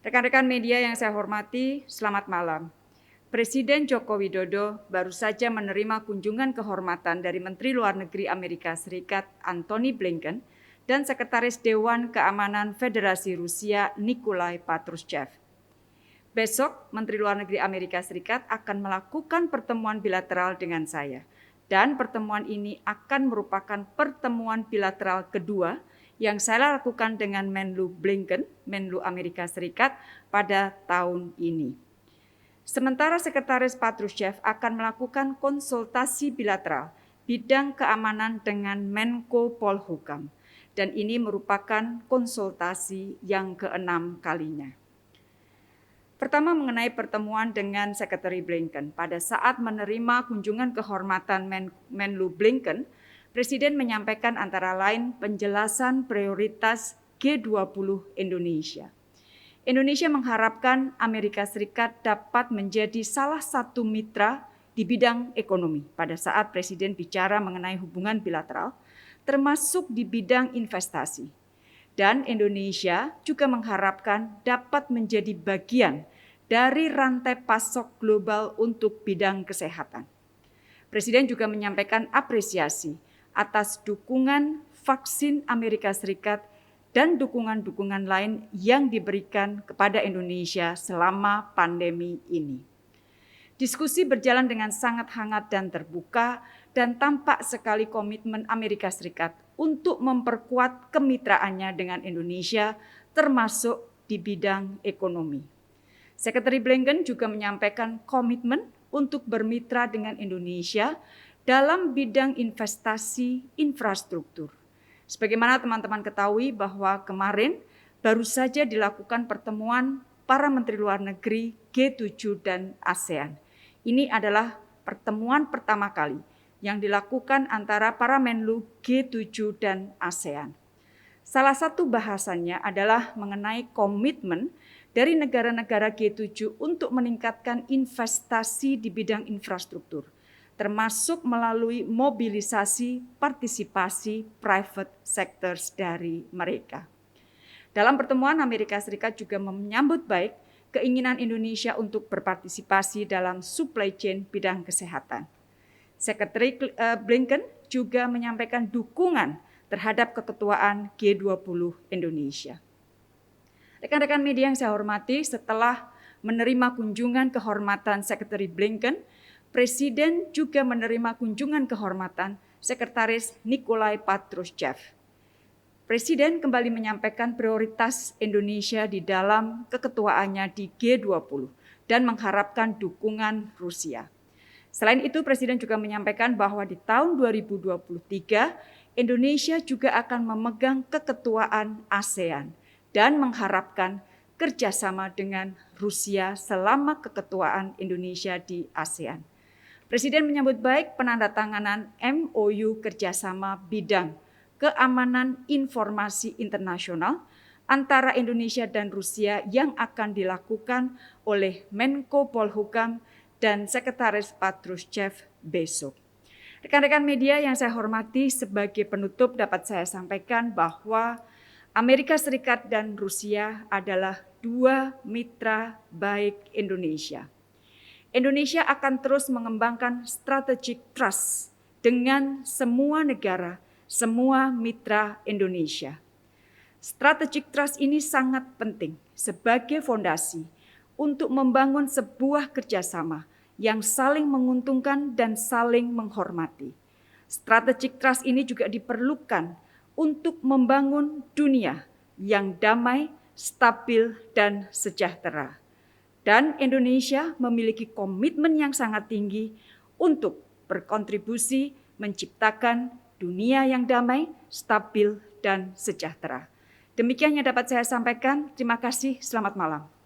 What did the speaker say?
Rekan-rekan media yang saya hormati, selamat malam. Presiden Joko Widodo baru saja menerima kunjungan kehormatan dari Menteri Luar Negeri Amerika Serikat Antony Blinken dan Sekretaris Dewan Keamanan Federasi Rusia Nikolai Patrushev. Besok, Menteri Luar Negeri Amerika Serikat akan melakukan pertemuan bilateral dengan saya. Dan pertemuan ini akan merupakan pertemuan bilateral kedua yang saya lakukan dengan Menlu Blinken, Menlu Amerika Serikat pada tahun ini. Sementara Sekretaris Patrushev akan melakukan konsultasi bilateral bidang keamanan dengan Menko Polhukam. Dan ini merupakan konsultasi yang ke-6 kalinya. Pertama mengenai pertemuan dengan Sekretari Blinken. Pada saat menerima kunjungan kehormatan Menlu Blinken, Presiden menyampaikan antara lain penjelasan prioritas G20 Indonesia. Indonesia mengharapkan Amerika Serikat dapat menjadi salah satu mitra di bidang ekonomi pada saat Presiden bicara mengenai hubungan bilateral, termasuk di bidang investasi. Dan Indonesia juga mengharapkan dapat menjadi bagian dari rantai pasok global untuk bidang kesehatan. Presiden juga menyampaikan apresiasi atas dukungan vaksin Amerika Serikat dan dukungan-dukungan lain yang diberikan kepada Indonesia selama pandemi ini. Diskusi berjalan dengan sangat hangat dan terbuka dan tampak sekali komitmen Amerika Serikat untuk memperkuat kemitraannya dengan Indonesia termasuk di bidang ekonomi. Sekretari Blinken juga menyampaikan komitmen untuk bermitra dengan Indonesia dalam bidang investasi infrastruktur. Sebagaimana teman-teman ketahui bahwa kemarin baru saja dilakukan pertemuan para Menteri Luar Negeri G7 dan ASEAN. Ini adalah pertemuan pertama kali yang dilakukan antara para Menlu G7 dan ASEAN. Salah satu bahasannya adalah mengenai komitmen dari negara-negara G7 untuk meningkatkan investasi di bidang infrastruktur, termasuk melalui mobilisasi partisipasi private sectors dari mereka. Dalam pertemuan, Amerika Serikat juga menyambut baik keinginan Indonesia untuk berpartisipasi dalam supply chain bidang kesehatan. Sekretari Blinken juga menyampaikan dukungan terhadap keketuaan G20 Indonesia. Rekan-rekan media yang saya hormati, setelah menerima kunjungan kehormatan Sekretari Blinken, Presiden juga menerima kunjungan kehormatan Sekretaris Nikolai Patrushev. Presiden kembali menyampaikan prioritas Indonesia di dalam keketuaannya di G20 dan mengharapkan dukungan Rusia. Selain itu, Presiden juga menyampaikan bahwa di tahun 2023, Indonesia juga akan memegang keketuaan ASEAN dan mengharapkan kerjasama dengan Rusia selama keketuaan Indonesia di ASEAN. Presiden menyambut baik penandatanganan MOU kerjasama bidang keamanan informasi internasional antara Indonesia dan Rusia yang akan dilakukan oleh Menko Polhukam dan Sekretaris Patrushev besok. Rekan-rekan media yang saya hormati, sebagai penutup dapat saya sampaikan bahwa Amerika Serikat dan Rusia adalah dua mitra baik Indonesia. Indonesia akan terus mengembangkan strategic trust dengan semua negara, semua mitra Indonesia. Strategic trust ini sangat penting sebagai fondasi untuk membangun sebuah kerjasama yang saling menguntungkan dan saling menghormati. Strategic trust ini juga diperlukan untuk membangun dunia yang damai, stabil, dan sejahtera. Dan Indonesia memiliki komitmen yang sangat tinggi untuk berkontribusi menciptakan dunia yang damai, stabil, dan sejahtera. Demikian yang dapat saya sampaikan. Terima kasih, selamat malam.